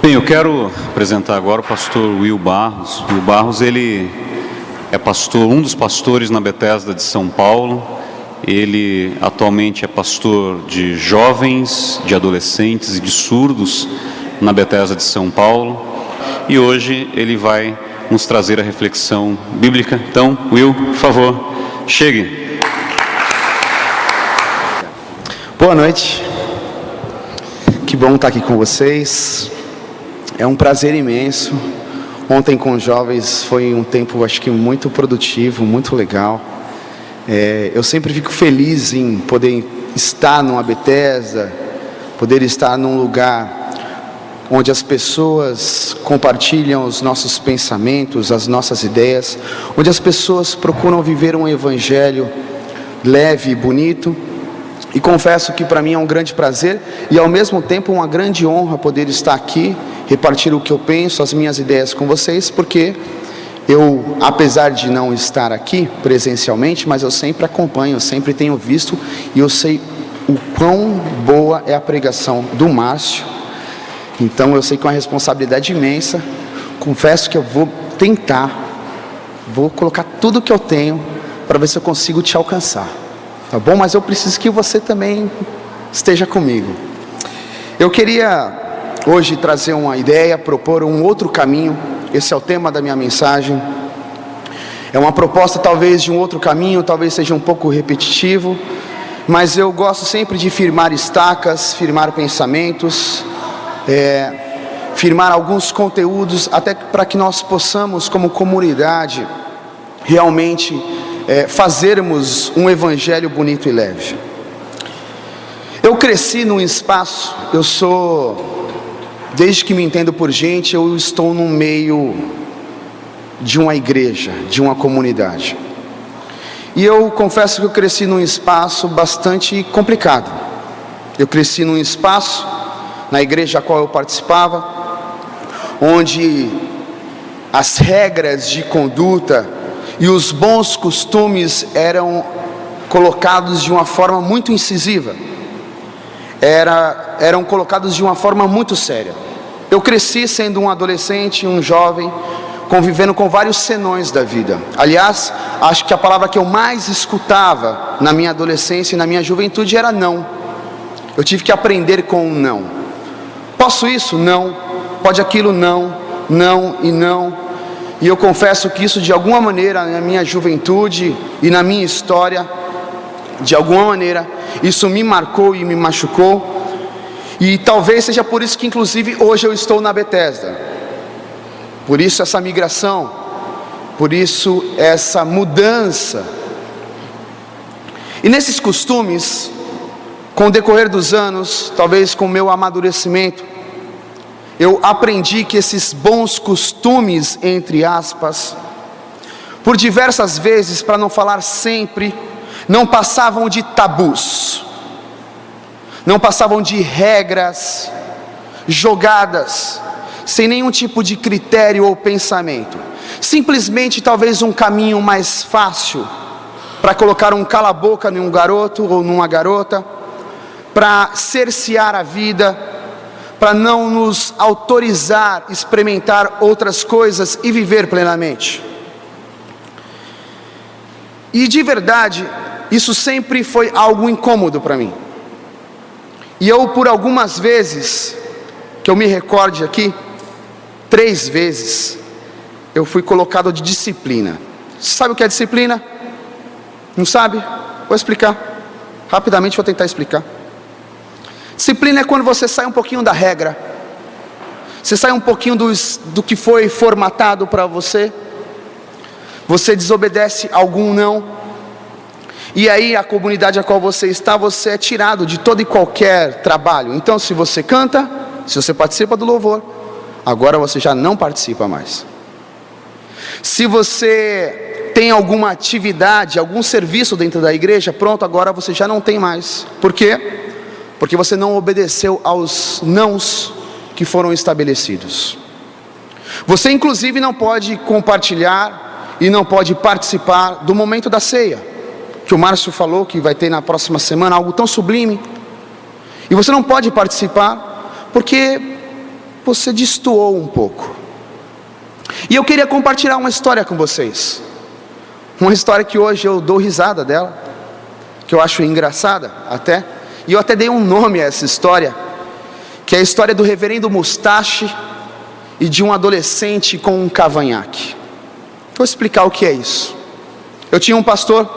Bem, eu quero apresentar agora o pastor Will Barros. Will Barros, ele é pastor, um dos pastores na Bethesda de São Paulo. Ele atualmente é pastor de jovens, de adolescentes e de surdos na Bethesda de São Paulo. E hoje ele vai nos trazer a reflexão bíblica. Então, Will, por favor, chegue. Boa noite. Que bom estar aqui com vocês. É um prazer imenso. Ontem com os jovens foi um tempo, acho que muito produtivo, muito legal. Eu sempre fico feliz em poder estar numa Bethesda, poder estar num lugar onde as pessoas compartilham os nossos pensamentos, as nossas ideias, onde as pessoas procuram viver um evangelho leve e bonito. E confesso que para mim é um grande prazer e ao mesmo tempo uma grande honra poder estar aqui, repartir o que eu penso, as minhas ideias com vocês, porque eu, apesar de não estar aqui presencialmente, mas eu sempre acompanho, eu sempre tenho visto e eu sei o quão boa é a pregação do Márcio. Então eu sei que é uma responsabilidade imensa. Confesso que eu vou tentar, vou colocar tudo que eu tenho para ver se eu consigo te alcançar. Tá bom? Mas eu preciso que você também esteja comigo. Eu queria hoje trazer uma ideia, propor um outro caminho. Esse é o tema da minha mensagem. É uma proposta talvez de um outro caminho, talvez seja um pouco repetitivo, mas eu gosto sempre de firmar estacas, firmar pensamentos, firmar alguns conteúdos, até para que nós possamos, como comunidade, realmente fazermos um evangelho bonito e leve. Eu cresci num espaço, desde que me entendo por gente, eu estou no meio de uma igreja, de uma comunidade. E eu confesso que eu cresci num espaço bastante complicado. Eu cresci num espaço, na igreja a qual eu participava, onde as regras de conduta e os bons costumes eram colocados de uma forma muito incisiva, eram colocados de uma forma muito séria. Eu cresci sendo um adolescente, um jovem, convivendo com vários senões da vida. Aliás, acho que a palavra que eu mais escutava na minha adolescência e na minha juventude era não. Eu tive que aprender com um não. Posso isso? Não. Pode aquilo? Não. Não e não. E eu confesso que isso de alguma maneira, na minha juventude e na minha história, de alguma maneira, isso me marcou e me machucou. E talvez seja por isso que inclusive hoje eu estou na Bethesda. Por isso essa migração, por isso essa mudança. E nesses costumes, com o decorrer dos anos, talvez com o meu amadurecimento, eu aprendi que esses bons costumes, entre aspas, por diversas vezes, para não falar sempre, não passavam de tabus, não passavam de regras jogadas, sem nenhum tipo de critério ou pensamento. Simplesmente talvez um caminho mais fácil para colocar um cala-boca num garoto ou numa garota, para cercear a vida, para não nos autorizar a experimentar outras coisas e viver plenamente. E de verdade, isso sempre foi algo incômodo para mim. E eu, por algumas vezes, que eu me recorde aqui, 3 vezes, eu fui colocado de disciplina. Você sabe o que é disciplina? Não sabe? Vou explicar. Rapidamente vou tentar explicar. Disciplina é quando você sai um pouquinho da regra. Você sai um pouquinho do que foi formatado para você. Você desobedece algum não. E aí a comunidade a qual você está, você é tirado de todo e qualquer trabalho. Então se você canta, se você participa do louvor, agora você já não participa mais. Se você tem alguma atividade, algum serviço dentro da igreja, pronto, agora você já não tem mais. Por quê? Porque você não obedeceu aos nãos que foram estabelecidos. Você inclusive não pode compartilhar e não pode participar do momento da ceia, que o Márcio falou que vai ter na próxima semana, algo tão sublime. E você não pode participar porque você destoou um pouco. E eu queria compartilhar uma história com vocês. Uma história que hoje eu dou risada dela, que eu acho engraçada até. E eu até dei um nome a essa história, que é a história do reverendo Mustache e de um adolescente com um cavanhaque. Vou explicar o que é isso. Eu tinha um pastor,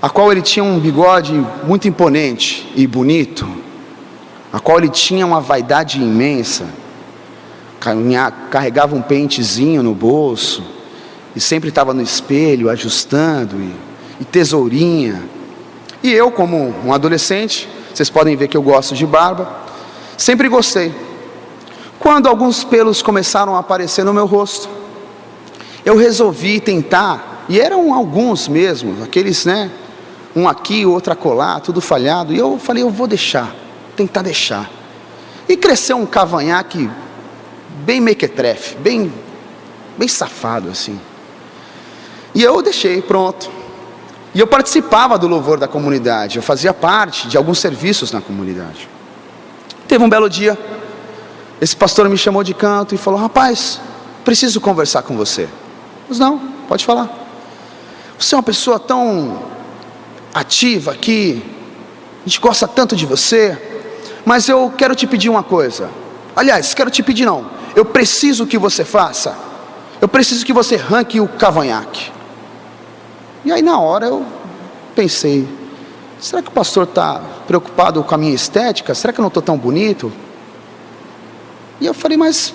a qual ele tinha um bigode muito imponente e bonito, a qual ele tinha uma vaidade imensa, carregava um pentezinho no bolso, e sempre estava no espelho, ajustando, e tesourinha. E eu, como um adolescente, vocês podem ver que eu gosto de barba, sempre gostei. Quando alguns pelos começaram a aparecer no meu rosto, eu resolvi tentar, e eram alguns mesmo, aqueles, um aqui, outro acolá, tudo falhado, e eu falei, eu vou tentar deixar. E cresceu um cavanhaque bem mequetrefe, bem safado assim. E eu deixei, pronto. E eu participava do louvor da comunidade, eu fazia parte de alguns serviços na comunidade. Teve um belo dia, esse pastor me chamou de canto e falou, rapaz, preciso conversar com você. Mas não, pode falar. Você é uma pessoa tão ativa aqui, a gente gosta tanto de você, mas eu quero te pedir uma coisa. Aliás, quero te pedir não, eu preciso que você faça, eu preciso que você arranque o cavanhaque. E aí na hora eu pensei, será que o pastor está preocupado com a minha estética? Será que eu não estou tão bonito? E eu falei, mas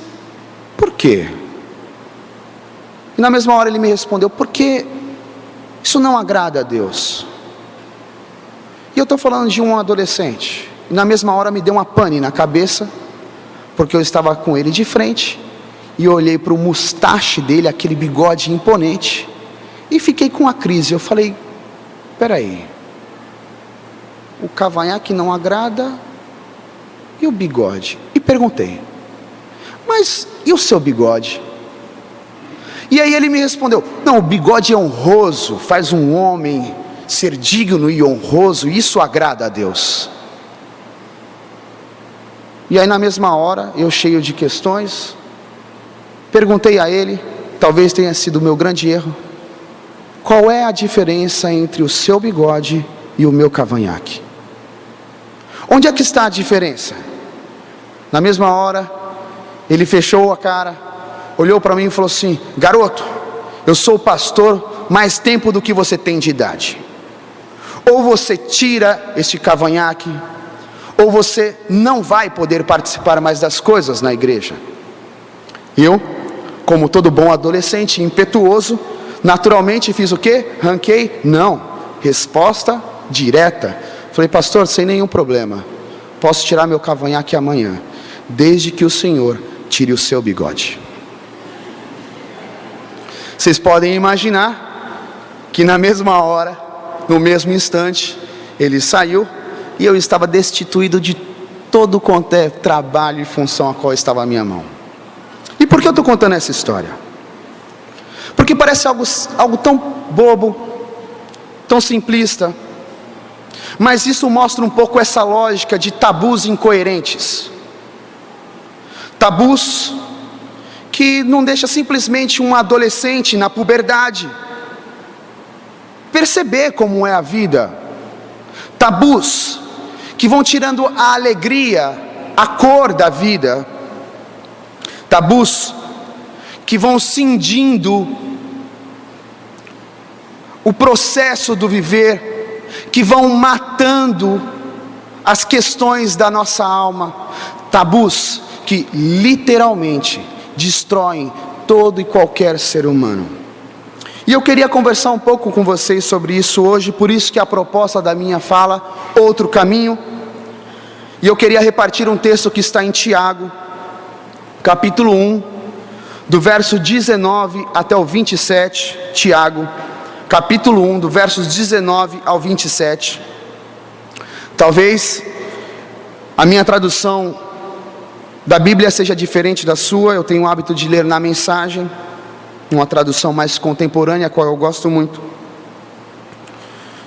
por quê? E na mesma hora ele me respondeu, porque isso não agrada a Deus. E eu estou falando de um adolescente. E na mesma hora me deu uma pane na cabeça, porque eu estava com ele de frente, e eu olhei para o mustache dele, aquele bigode imponente, e fiquei com a crise. Eu falei, peraí, o cavanhaque não agrada, e o bigode? E perguntei, mas e o seu bigode? E aí ele me respondeu, não, o bigode é honroso, faz um homem ser digno e honroso, isso agrada a Deus. E aí na mesma hora, eu cheio de questões, perguntei a ele, talvez tenha sido o meu grande erro, qual é a diferença entre o seu bigode e o meu cavanhaque? Onde é que está a diferença? Na mesma hora, ele fechou a cara, olhou para mim e falou assim, garoto, eu sou o pastor mais tempo do que você tem de idade. Ou você tira este cavanhaque, ou você não vai poder participar mais das coisas na igreja. Eu, como todo bom adolescente impetuoso, naturalmente fiz o quê? Ranquei? Não. Resposta direta. Falei, pastor, sem nenhum problema, posso tirar meu cavanhaque amanhã, desde que o Senhor tire o seu bigode. Vocês podem imaginar que na mesma hora, no mesmo instante, ele saiu e eu estava destituído de todo quanto é trabalho e função a qual estava a minha mão. E por que eu estou contando essa história? Porque parece algo tão bobo, tão simplista, mas isso mostra um pouco essa lógica de tabus incoerentes. Tabus que não deixa simplesmente um adolescente na puberdade perceber como é a vida. Tabus que vão tirando a alegria, a cor da vida. Tabus que vão cindindo o processo do viver, que vão matando as questões da nossa alma. Tabus que literalmente destroem todo e qualquer ser humano. E eu queria conversar um pouco com vocês sobre isso hoje, por isso que a proposta da minha fala, outro caminho. E eu queria repartir um texto que está em Tiago, capítulo 1, do verso 19 até o 27, Tiago, capítulo 1, do versos 19 ao 27. Talvez a minha tradução da Bíblia seja diferente da sua, eu tenho o hábito de ler na mensagem, uma tradução mais contemporânea, a qual eu gosto muito.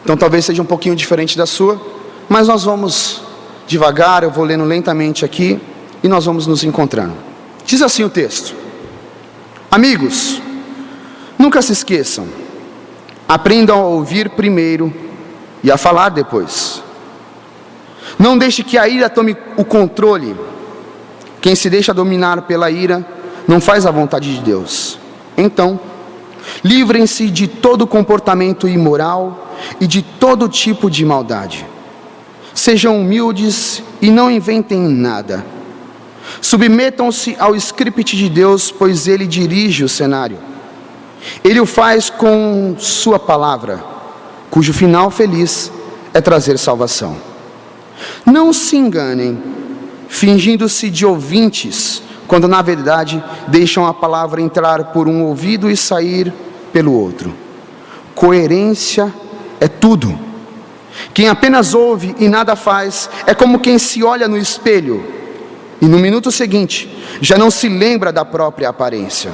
Então talvez seja um pouquinho diferente da sua, mas nós vamos devagar, eu vou lendo lentamente aqui, e nós vamos nos encontrando. Diz assim o texto: amigos, nunca se esqueçam, aprendam a ouvir primeiro e a falar depois. Não deixe que a ira tome o controle. Quem se deixa dominar pela ira não faz a vontade de Deus. Então, livrem-se de todo comportamento imoral e de todo tipo de maldade. Sejam humildes e não inventem nada. Submetam-se ao script de Deus, pois Ele dirige o cenário. Ele o faz com sua palavra, cujo final feliz é trazer salvação. Não se enganem, fingindo-se de ouvintes, quando na verdade deixam a palavra entrar por um ouvido e sair pelo outro. Coerência é tudo. Quem apenas ouve e nada faz é como quem se olha no espelho e no minuto seguinte já não se lembra da própria aparência.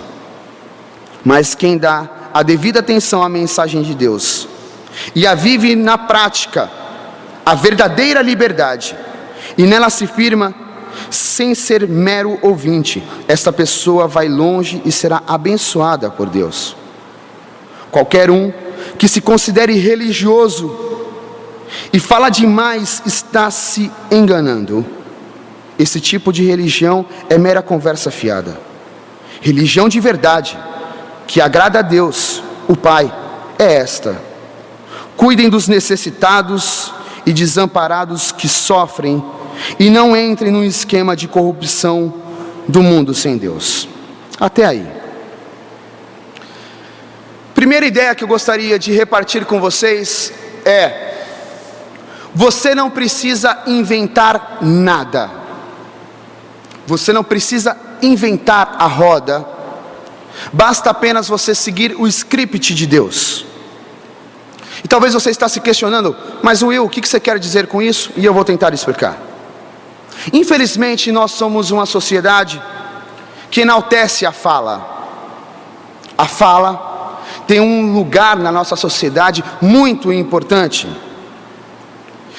Mas quem dá a devida atenção à mensagem de Deus e a vive na prática, a verdadeira liberdade, e nela se firma sem ser mero ouvinte, esta pessoa vai longe e será abençoada por Deus. Qualquer um que se considere religioso e fala demais está se enganando. Esse tipo de religião é mera conversa fiada. Religião de verdade, que agrada a Deus, o Pai, é esta: cuidem dos necessitados e desamparados que sofrem, e não entrem no esquema de corrupção do mundo sem Deus. Até aí. Primeira ideia que eu gostaria de repartir com vocês é: você não precisa inventar nada. Você não precisa inventar a roda. Basta apenas você seguir o script de Deus. E talvez você está se questionando: mas Will, o que você quer dizer com isso? E eu vou tentar explicar. Infelizmente nós somos uma sociedade que enaltece a fala. A fala tem um lugar na nossa sociedade muito importante.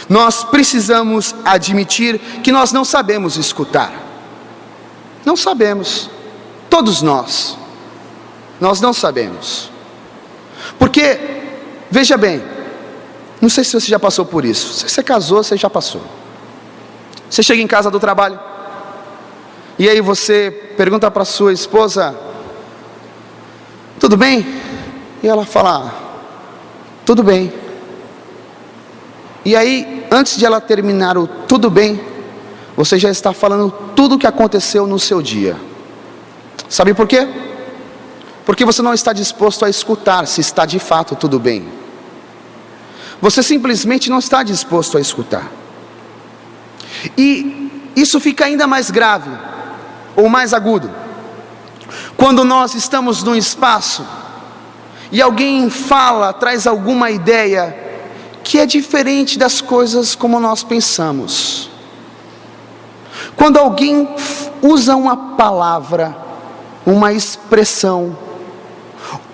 Nós precisamos admitir que nós não sabemos escutar. Não sabemos. Todos nós não sabemos. Porque, veja bem, não sei se você já passou por isso. Se você casou, você já passou. Você chega em casa do trabalho e aí você pergunta para sua esposa: tudo bem? E ela fala: tudo bem. E aí, antes de ela terminar o tudo bem, você já está falando tudo o que aconteceu no seu dia. Sabe por quê? Porque você não está disposto a escutar se está de fato tudo bem. Você simplesmente não está disposto a escutar. E isso fica ainda mais grave, ou mais agudo, quando nós estamos num espaço e alguém fala, traz alguma ideia que é diferente das coisas como nós pensamos. Quando alguém usa uma palavra, uma expressão,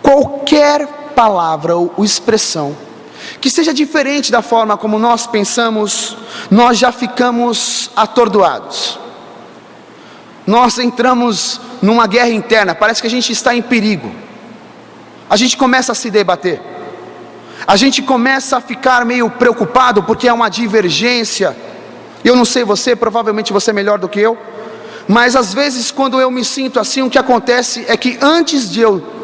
qualquer palavra ou expressão que seja diferente da forma como nós pensamos, nós já ficamos atordoados. Nós entramos numa guerra interna, parece que a gente está em perigo. A gente começa a se debater. A gente começa a ficar meio preocupado porque é uma divergência. Eu não sei você, provavelmente você é melhor do que eu, mas às vezes quando eu me sinto assim, o que acontece é que antes de eu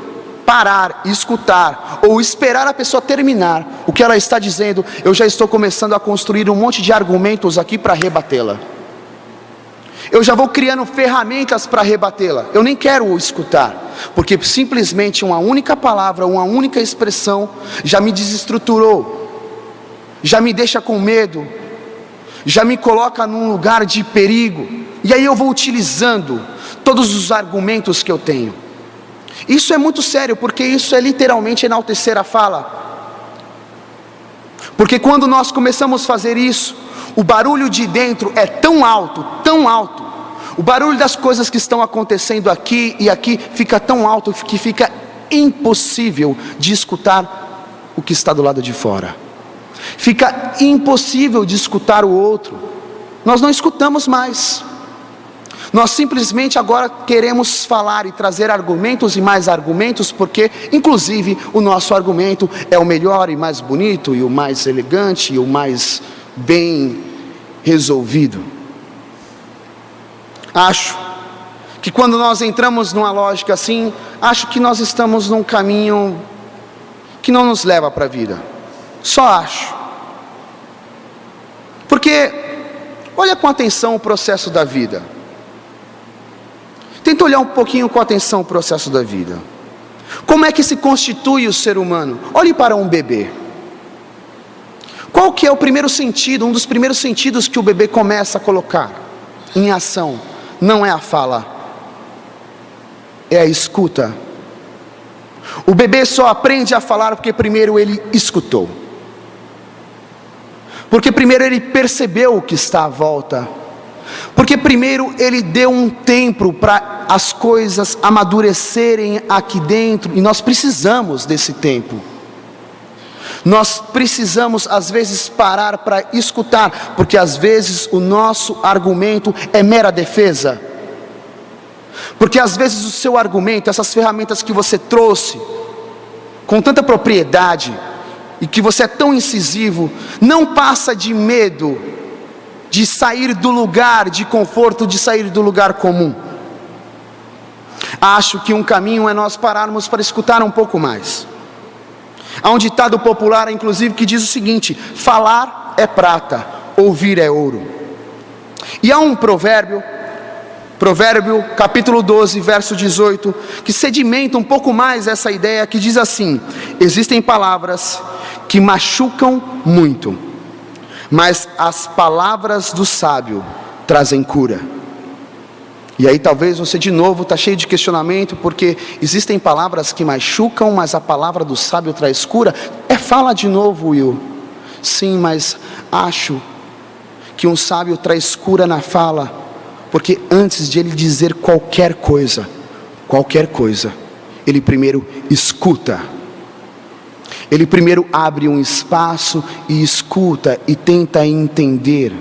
parar, escutar ou esperar a pessoa terminar o que ela está dizendo, eu já estou começando a construir um monte de argumentos aqui para rebatê-la. Eu já vou criando ferramentas para rebatê-la. Eu nem quero escutar, porque simplesmente uma única palavra, uma única expressão já me desestruturou, já me deixa com medo, já me coloca num lugar de perigo. E aí eu vou utilizando todos os argumentos que eu tenho. Isso é muito sério, porque isso é literalmente enaltecer a fala. Porque quando nós começamos a fazer isso, o barulho de dentro é tão alto, o barulho das coisas que estão acontecendo aqui e aqui fica tão alto que fica impossível de escutar o que está do lado de fora. Fica impossível de escutar o outro. Nós não escutamos mais. Nós simplesmente agora queremos falar e trazer argumentos e mais argumentos, porque inclusive o nosso argumento é o melhor e mais bonito e o mais elegante e o mais bem resolvido. Acho que quando nós entramos numa lógica assim, acho que nós estamos num caminho que não nos leva para a vida. Só acho. Porque olha com atenção o processo da vida. Tenta olhar um pouquinho com atenção o processo da vida. Como é que se constitui o ser humano? Olhe para um bebê. Qual que é o primeiro sentido, um dos primeiros sentidos que o bebê começa a colocar em ação? Não é a fala, é a escuta. O bebê só aprende a falar porque primeiro ele escutou. Porque primeiro ele percebeu o que está à volta. Porque primeiro ele deu um tempo para as coisas amadurecerem aqui dentro, e nós precisamos desse tempo. Nós precisamos às vezes parar para escutar, porque às vezes o nosso argumento é mera defesa. Porque às vezes o seu argumento, essas ferramentas que você trouxe com tanta propriedade e que você é tão incisivo, não passa de medo de sair do lugar de conforto, de sair do lugar comum. Acho que um caminho é nós pararmos para escutar um pouco mais. Há um ditado popular, inclusive, que diz o seguinte: falar é prata, ouvir é ouro. E há um provérbio capítulo 12, verso 18, que sedimenta um pouco mais essa ideia, que diz assim: existem palavras que machucam muito, mas as palavras do sábio trazem cura. E aí talvez você de novo está cheio de questionamento, porque existem palavras que machucam, mas a palavra do sábio traz cura. Fala de novo, Will. Sim, mas acho que um sábio traz cura na fala, porque antes de ele dizer qualquer coisa, ele primeiro escuta. Ele primeiro abre um espaço e escuta e tenta entender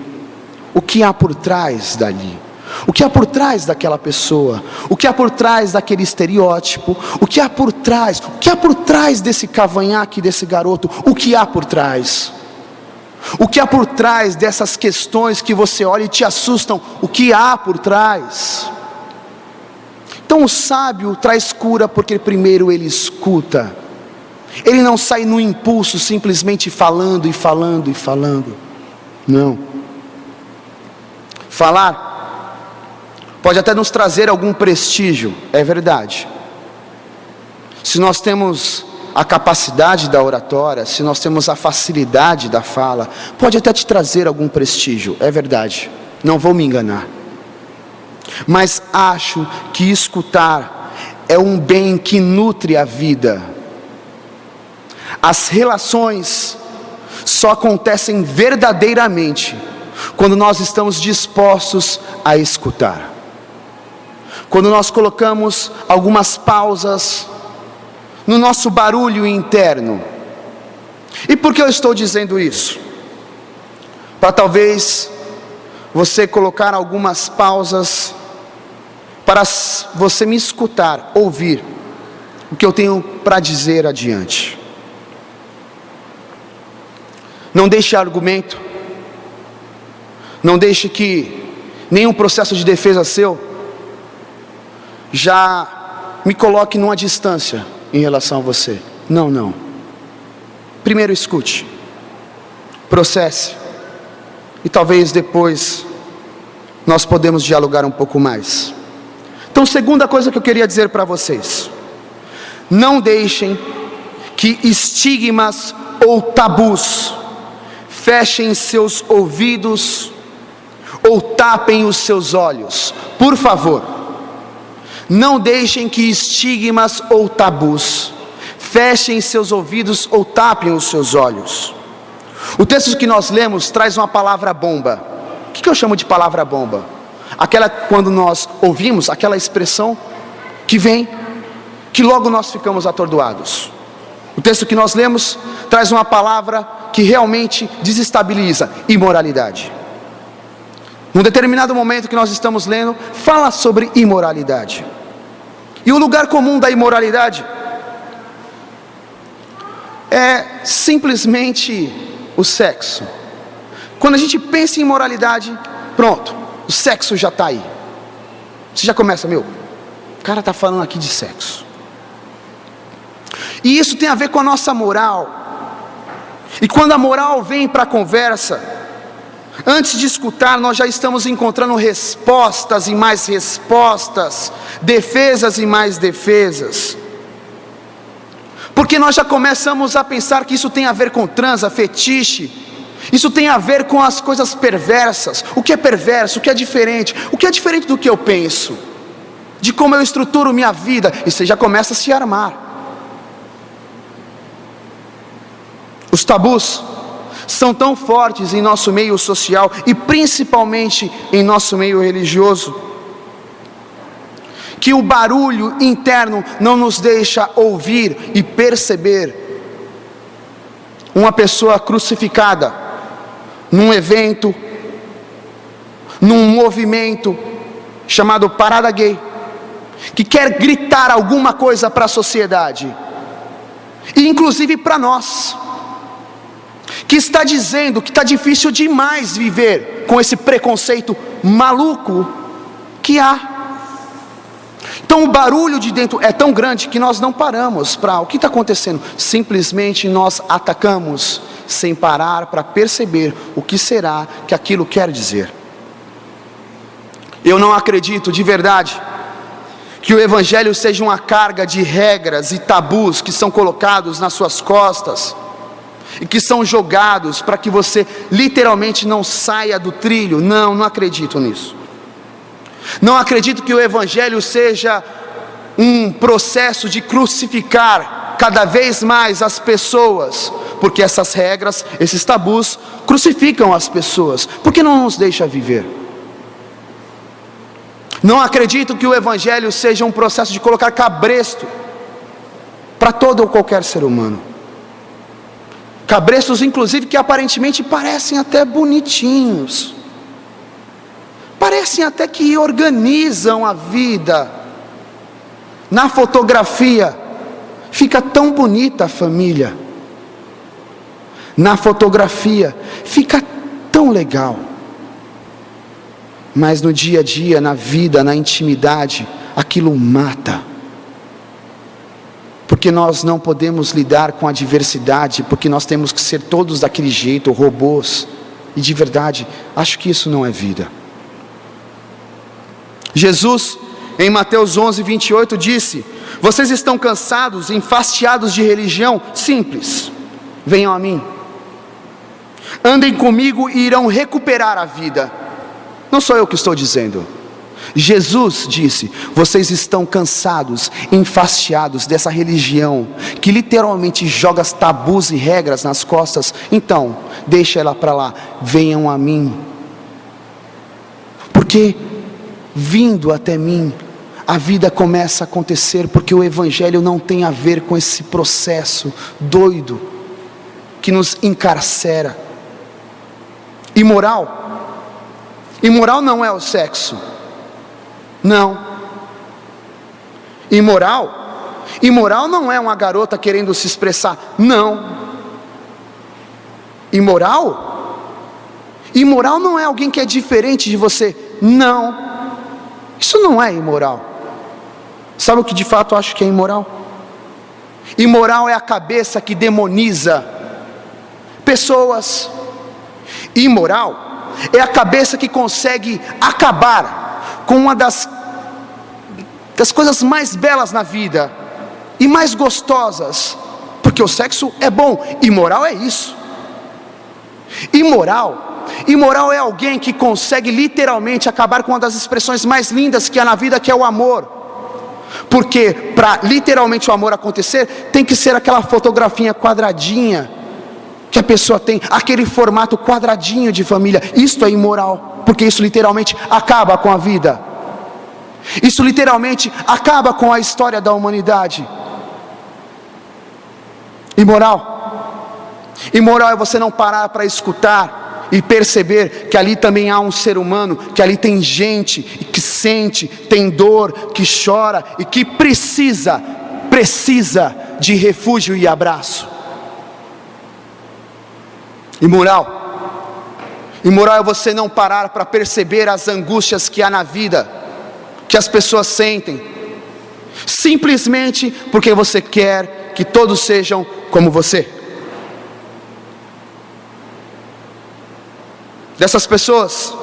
o que há por trás dali. O que há por trás daquela pessoa? O que há por trás daquele estereótipo? O que há por trás? O que há por trás desse cavanhaque, desse garoto? O que há por trás? O que há por trás dessas questões que você olha e te assustam? O que há por trás? Então o sábio traz cura porque primeiro ele escuta. Ele não sai no impulso simplesmente falando e falando e falando. Não. Falar pode até nos trazer algum prestígio, é verdade. Se nós temos a capacidade da oratória, se nós temos a facilidade da fala, pode até te trazer algum prestígio, é verdade. Não vou me enganar. Mas acho que escutar é um bem que nutre a vida. As relações só acontecem verdadeiramente quando nós estamos dispostos a escutar. Quando nós colocamos algumas pausas no nosso barulho interno. E por que eu estou dizendo isso? Para talvez você colocar algumas pausas para você me escutar, ouvir o que eu tenho para dizer adiante. Não deixe argumento, não deixe que nenhum processo de defesa seu já me coloque numa distância em relação a você. Não. Primeiro escute, processe, e talvez depois nós podemos dialogar um pouco mais. Então, segunda coisa que eu queria dizer para vocês: não deixem que estigmas ou tabus fechem seus ouvidos ou tapem os seus olhos. Por favor, não deixem que estigmas ou tabus fechem seus ouvidos ou tapem os seus olhos. O texto que nós lemos traz uma palavra bomba. O que eu chamo de palavra bomba? Aquela quando nós ouvimos, aquela expressão que vem, que logo nós ficamos atordoados. O texto que nós lemos traz uma palavra que realmente desestabiliza: imoralidade. num determinado momento que nós estamos lendo, fala sobre imoralidade. E o lugar comum da imoralidade é simplesmente o sexo. Quando a gente pensa em imoralidade, pronto, o sexo já está aí. Você já começa, o cara está falando aqui de sexo. E isso tem a ver com a nossa moral. E quando a moral vem para a conversa, antes de escutar, nós já estamos encontrando respostas e mais respostas, defesas e mais defesas. Porque nós já começamos a pensar que isso tem a ver com transa, fetiche. Isso tem a ver com as coisas perversas. O que é perverso, o que é diferente. O que é diferente do que eu penso, de como eu estruturo minha vida. E você já começa a se armar. Os tabus são tão fortes em nosso meio social e principalmente em nosso meio religioso, que o barulho interno não nos deixa ouvir e perceber uma pessoa crucificada num evento, num movimento chamado Parada Gay, que quer gritar alguma coisa para a sociedade, e inclusive para nós, que está dizendo que está difícil demais viver com esse preconceito maluco que há. Então o barulho de dentro é tão grande que nós não paramos para o que está acontecendo. Simplesmente nós atacamos sem parar para perceber o que será que aquilo quer dizer. Eu não acredito de verdade que o Evangelho seja uma carga de regras e tabus que são colocados nas suas costas e que são jogados para que você literalmente não saia do trilho. Não acredito nisso. Não acredito que o Evangelho seja um processo de crucificar cada vez mais as pessoas, porque essas regras, esses tabus crucificam as pessoas, porque não nos deixa viver. Não acredito que o Evangelho seja um processo de colocar cabresto para todo ou qualquer ser humano. Cabrestos, inclusive, que aparentemente parecem até bonitinhos, parecem até que organizam a vida. Na fotografia fica tão bonita a família, na fotografia fica tão legal, mas no dia a dia, na vida, na intimidade, aquilo mata. Porque nós não podemos lidar com a diversidade, porque nós temos que ser todos daquele jeito, robôs. E de verdade, acho que isso não é vida. Jesus, em Mateus 11:28, disse: vocês estão cansados, enfastiados de religião simples, venham a mim, andem comigo e irão recuperar a vida. Não sou eu que estou dizendo, Jesus disse: vocês estão cansados, enfastiados dessa religião que literalmente joga tabus e regras nas costas. Então, deixa ela para lá, venham a mim, porque vindo até mim, a vida começa a acontecer, porque o Evangelho não tem a ver com esse processo doido que nos encarcera. Imoral não é o sexo. Não. Imoral não é uma garota querendo se expressar. Não. Imoral não é alguém que é diferente de você. Não. Isso não é imoral. Sabe o que de fato eu acho que é imoral? Imoral é a cabeça que demoniza pessoas. Imoral é a cabeça que consegue acabar com uma das coisas mais belas na vida e mais gostosas, porque o sexo é bom. Imoral é isso. Imoral é alguém que consegue literalmente acabar com uma das expressões mais lindas que há na vida, que é o amor. Porque para literalmente o amor acontecer, tem que ser aquela fotografia quadradinha que a pessoa tem, aquele formato quadradinho de família. Isto é imoral, porque isso literalmente acaba com a vida. Isso literalmente acaba com a história da humanidade. Imoral é você não parar para escutar e perceber que ali também há um ser humano, que ali tem gente que sente, tem dor, que chora e que precisa de refúgio e abraço. Imoral é você não parar para perceber as angústias que há na vida, que as pessoas sentem, simplesmente porque você quer que todos sejam como você. Dessas pessoas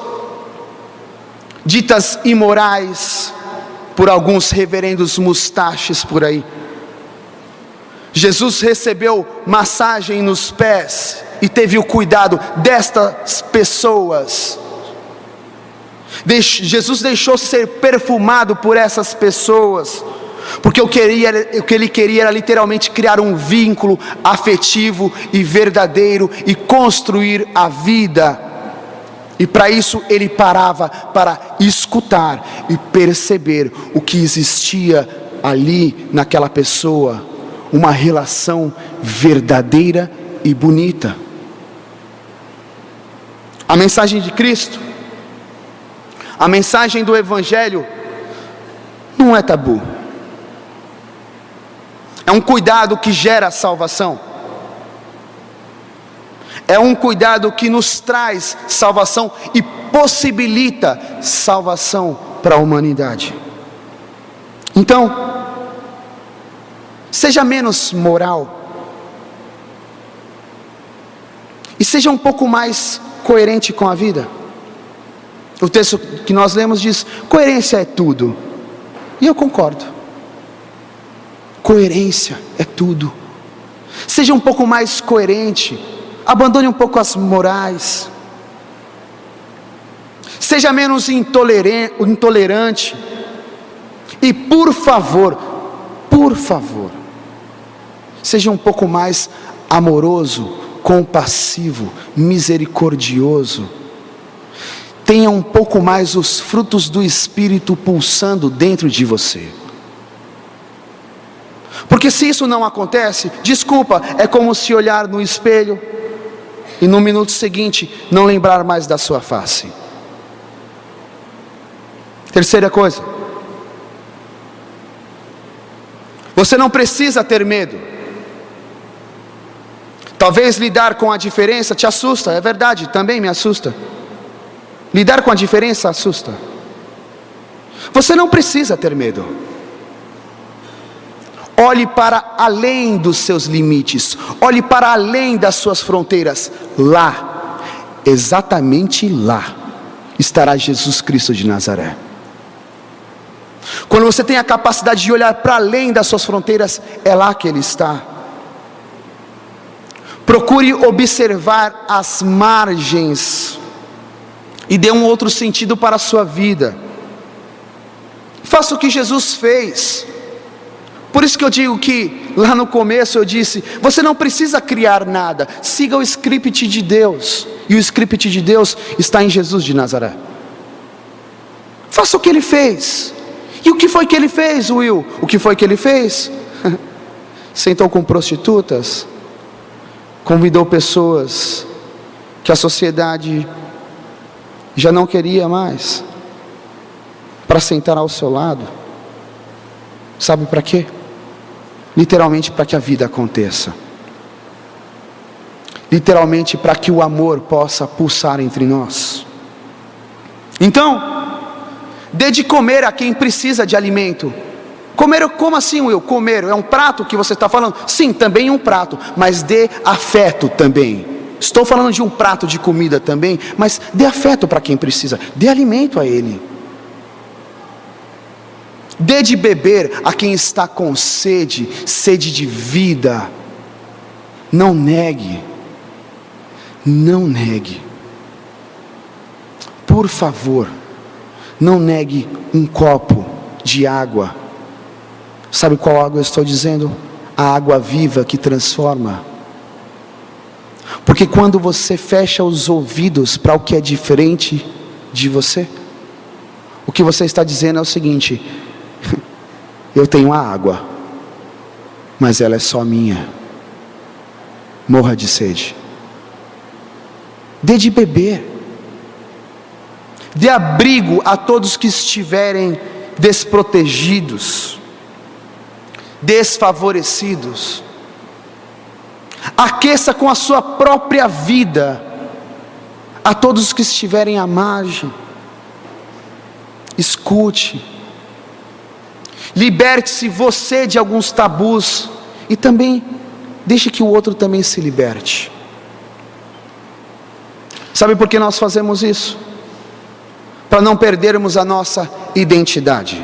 ditas imorais por alguns reverendos mustaches por aí, Jesus recebeu massagem nos pés e teve o cuidado destas pessoas. Jesus deixou ser perfumado por essas pessoas, porque o que ele queria era literalmente criar um vínculo afetivo e verdadeiro e construir a vida. E para isso ele parava para escutar e perceber o que existia ali naquela pessoa, uma relação verdadeira e bonita. A mensagem de Cristo, a mensagem do Evangelho não é tabu. É um cuidado que gera salvação. É um cuidado que nos traz salvação e possibilita salvação para a humanidade. Então, seja menos moral e seja um pouco mais coerente com a vida. O texto que nós lemos diz: coerência é tudo. E eu concordo. Coerência é tudo. Seja um pouco mais coerente. Abandone um pouco as morais. Seja menos intolerante. E por favor, seja um pouco mais amoroso, compassivo, misericordioso. Tenha um pouco mais os frutos do Espírito pulsando dentro de você. Porque se isso não acontece, desculpa, é como se olhar no espelho e no minuto seguinte não lembrar mais da sua face. Terceira coisa, você não precisa ter medo. Talvez lidar com a diferença te assusta, é verdade, também me assusta. Lidar com a diferença assusta. Você não precisa ter medo. Olhe para além dos seus limites, olhe para além das suas fronteiras. Lá, exatamente lá, estará Jesus Cristo de Nazaré. Quando você tem a capacidade de olhar para além das suas fronteiras, é lá que Ele está. Procure observar as margens e dê um outro sentido para a sua vida. Faça o que Jesus fez. Por isso que eu digo que lá no começo eu disse: você não precisa criar nada, siga o script de Deus. E o script de Deus está em Jesus de Nazaré. Faça o que Ele fez. E o que foi que Ele fez, Will? O que foi que Ele fez? Sentou com prostitutas, convidou pessoas que a sociedade já não queria mais para sentar ao seu lado. Sabe para quê? Literalmente para que a vida aconteça. Literalmente para que o amor possa pulsar entre nós. Então, dê de comer a quem precisa de alimento. Comer, como assim, Will? Comer é um prato que você está falando? Sim, também um prato, mas dê afeto também. Estou falando de um prato de comida também, mas dê afeto para quem precisa, dê alimento a ele. Dê de beber a quem está com sede, sede de vida. Não negue. Não negue. Por favor, não negue um copo de água. Sabe qual água eu estou dizendo? A água viva que transforma. Porque quando você fecha os ouvidos para o que é diferente de você, o que você está dizendo é o seguinte: eu tenho a água, mas ela é só minha. Morra de sede. dê de beber, dê abrigo a todos que estiverem desprotegidos, desfavorecidos. Aqueça com a sua própria vida a todos que estiverem à margem. Escute, liberte-se você de alguns tabus e também deixe que o outro também se liberte. Sabe por que nós fazemos isso? Para não perdermos a nossa identidade.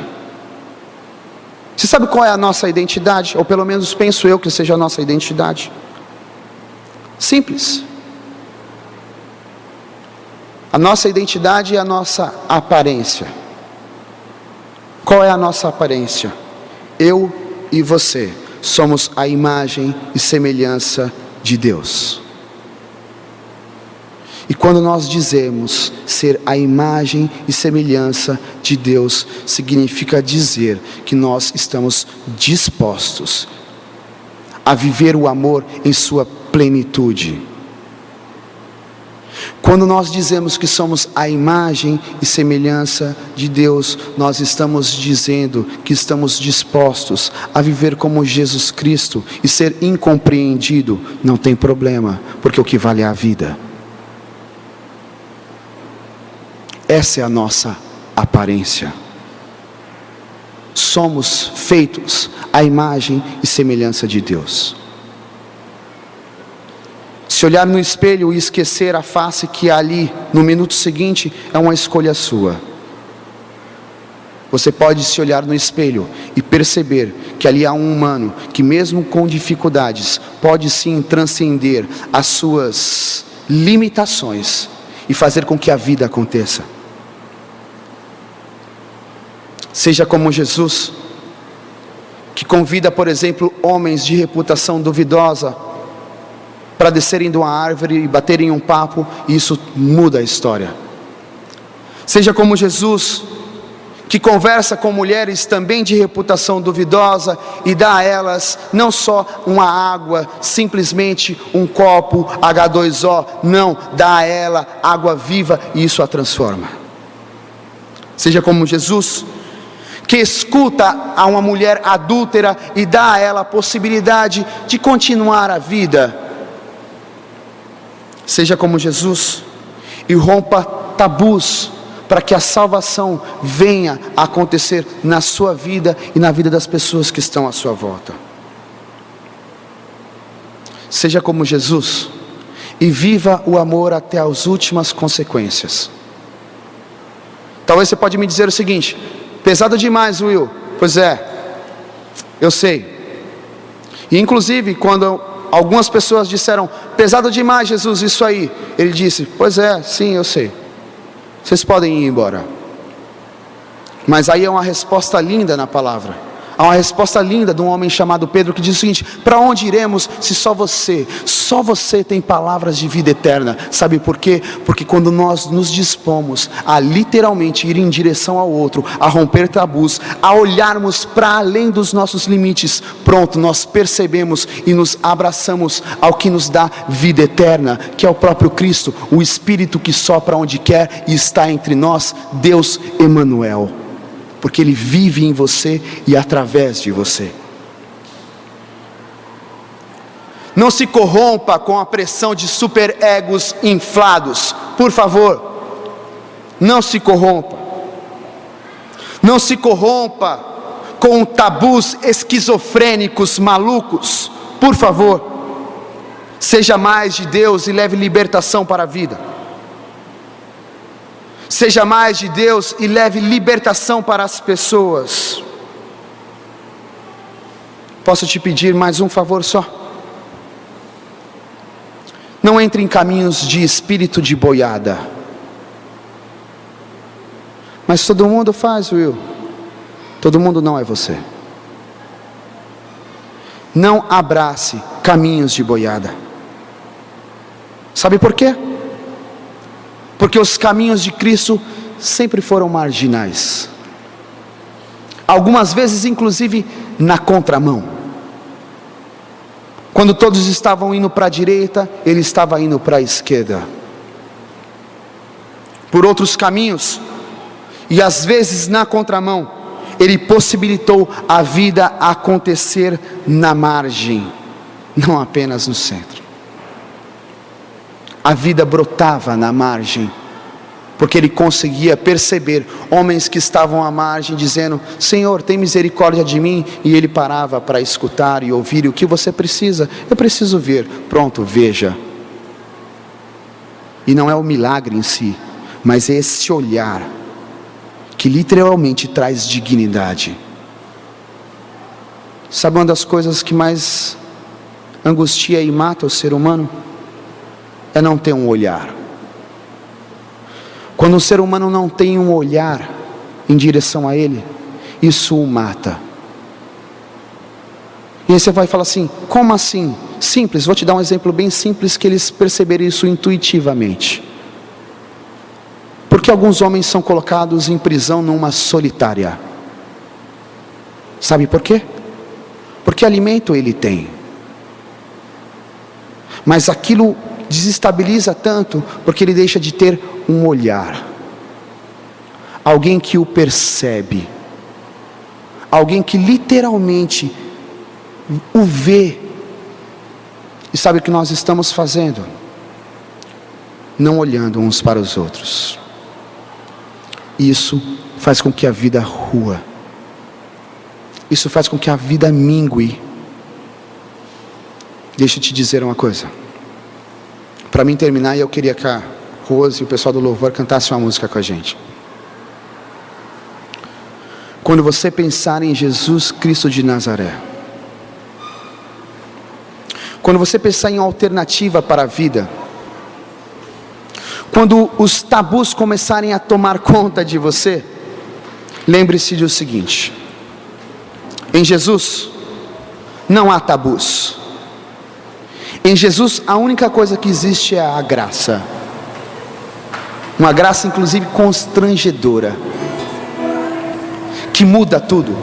Você sabe qual é a nossa identidade? Ou pelo menos penso eu que seja a nossa identidade. Simples. A nossa identidade é a nossa aparência. Qual é a nossa aparência? Eu e você somos a imagem e semelhança de Deus. E quando nós dizemos ser a imagem e semelhança de Deus, significa dizer que nós estamos dispostos a viver o amor em sua plenitude. Quando nós dizemos que somos a imagem e semelhança de Deus, nós estamos dizendo que estamos dispostos a viver como Jesus Cristo, e ser incompreendido não tem problema, porque o que vale é a vida. Essa é a nossa aparência. Somos feitos à imagem e semelhança de Deus. Se olhar no espelho e esquecer a face que há ali no minuto seguinte, é uma escolha sua. Você pode se olhar no espelho e perceber que ali há um humano que, mesmo com dificuldades, pode sim transcender as suas limitações e fazer com que a vida aconteça. Seja como Jesus, que convida, por exemplo, homens de reputação duvidosa para descerem de uma árvore e baterem um papo, e isso muda a história. Seja como Jesus, que conversa com mulheres também de reputação duvidosa e dá a elas não só uma água, simplesmente um copo H2O, não, dá a ela água viva e isso a transforma. Seja como Jesus, que escuta a uma mulher adúltera e dá a ela a possibilidade de continuar a vida. Seja como Jesus e rompa tabus para que a salvação venha a acontecer na sua vida e na vida das pessoas que estão à sua volta. Seja como Jesus e viva o amor até as últimas consequências. Talvez você pode me dizer o seguinte: pesado demais, Will. Pois é, eu sei. E inclusive quando algumas pessoas disseram: pesado demais, Jesus, isso aí, ele disse: pois é, sim, eu sei, vocês podem ir embora. Mas aí é uma resposta linda na palavra. Há uma resposta linda de um homem chamado Pedro, que diz o seguinte: para onde iremos se só você tem palavras de vida eterna? Sabe por quê? Porque quando nós nos dispomos a literalmente ir em direção ao outro, a romper tabus, a olharmos para além dos nossos limites, pronto, nós percebemos e nos abraçamos ao que nos dá vida eterna, que é o próprio Cristo, o Espírito que sopra onde quer e está entre nós, Deus Emanuel. Porque Ele vive em você e através de você. Não se corrompa com a pressão de superegos inflados, por favor. Não se corrompa. Não se corrompa com tabus esquizofrênicos, malucos, por favor. Seja mais de Deus e leve libertação para a vida. Seja mais de Deus e leve libertação para as pessoas. Posso te pedir mais um favor só? Não entre em caminhos de espírito de boiada. Mas todo mundo faz, Will. Todo mundo não é você. Não abrace caminhos de boiada. Sabe por quê? Porque os caminhos de Cristo sempre foram marginais. Algumas vezes, inclusive, na contramão. Quando todos estavam indo para a direita, Ele estava indo para a esquerda. por outros caminhos, e às vezes na contramão, Ele possibilitou a vida acontecer na margem, não apenas no centro. A vida brotava na margem, porque Ele conseguia perceber homens que estavam à margem dizendo: Senhor, tem misericórdia de mim. E Ele parava para escutar e ouvir. E o que você precisa? Eu preciso ver. Pronto, veja. E não é o milagre em si, mas é esse olhar que literalmente traz dignidade. Sabe uma das coisas que mais angustia e mata o ser humano? É não ter um olhar. Quando o ser humano não tem um olhar em direção a Ele, isso o mata. E aí você vai falar assim: como assim? Simples, vou te dar um exemplo bem simples que eles perceberam isso intuitivamente. Porque alguns homens são colocados em prisão numa solitária. Sabe por quê? Porque alimento ele tem. Mas aquilo desestabiliza tanto, porque ele deixa de ter um olhar. Alguém que o percebe. Alguém que literalmente o vê. E sabe o que nós estamos fazendo? Não olhando uns para os outros. Isso faz com que a vida rua. Isso faz com que a vida mingue. Deixa eu te dizer uma coisa. Para mim terminar, eu queria que a Rose e o pessoal do louvor cantassem uma música com a gente. Quando você pensar em Jesus Cristo de Nazaré, quando você pensar em alternativa para a vida, quando os tabus começarem a tomar conta de você, lembre-se do seguinte: em Jesus não há tabus. Em Jesus a única coisa que existe é a graça. Uma graça inclusive constrangedora, que muda tudo,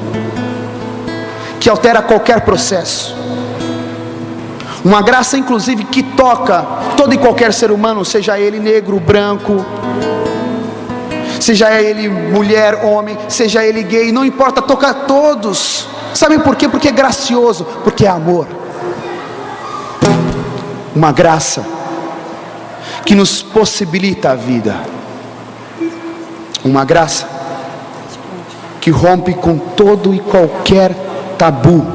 que altera qualquer processo. Uma graça inclusive que toca todo e qualquer ser humano, seja ele negro, branco, seja ele mulher, homem, seja ele gay, não importa, toca a todos. Sabe por quê? Porque é gracioso, porque é amor. Uma graça que nos possibilita a vida. Uma graça que rompe com todo e qualquer tabu,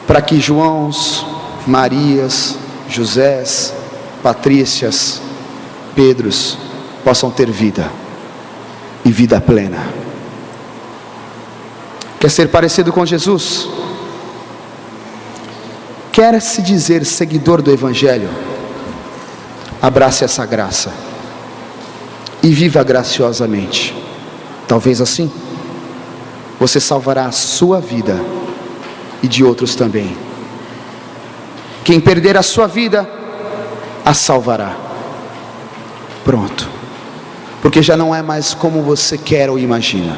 para que Joãos, Marias, Josés, Patrícias, Pedros possam ter vida, e vida plena. Quer ser parecido com Jesus? Quer se dizer seguidor do Evangelho? Abrace essa graça e viva graciosamente. Talvez assim você salvará a sua vida e de outros também. Quem perder a sua vida, a salvará. Pronto. Porque já não é mais como você quer ou imagina.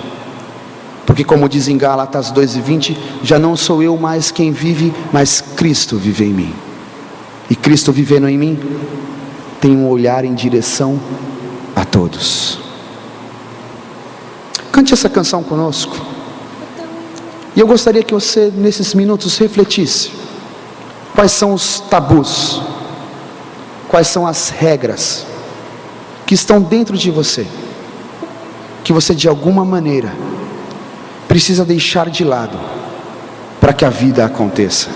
Porque como diz em Gálatas 2:20, já não sou eu mais quem vive, mas Cristo vive em mim. E Cristo vivendo em mim, tem um olhar em direção a todos. Cante essa canção conosco. E eu gostaria que você, nesses minutos, refletisse. Quais são os tabus? Quais são as regras que estão dentro de você, que você de alguma maneira precisa deixar de lado, para que a vida aconteça?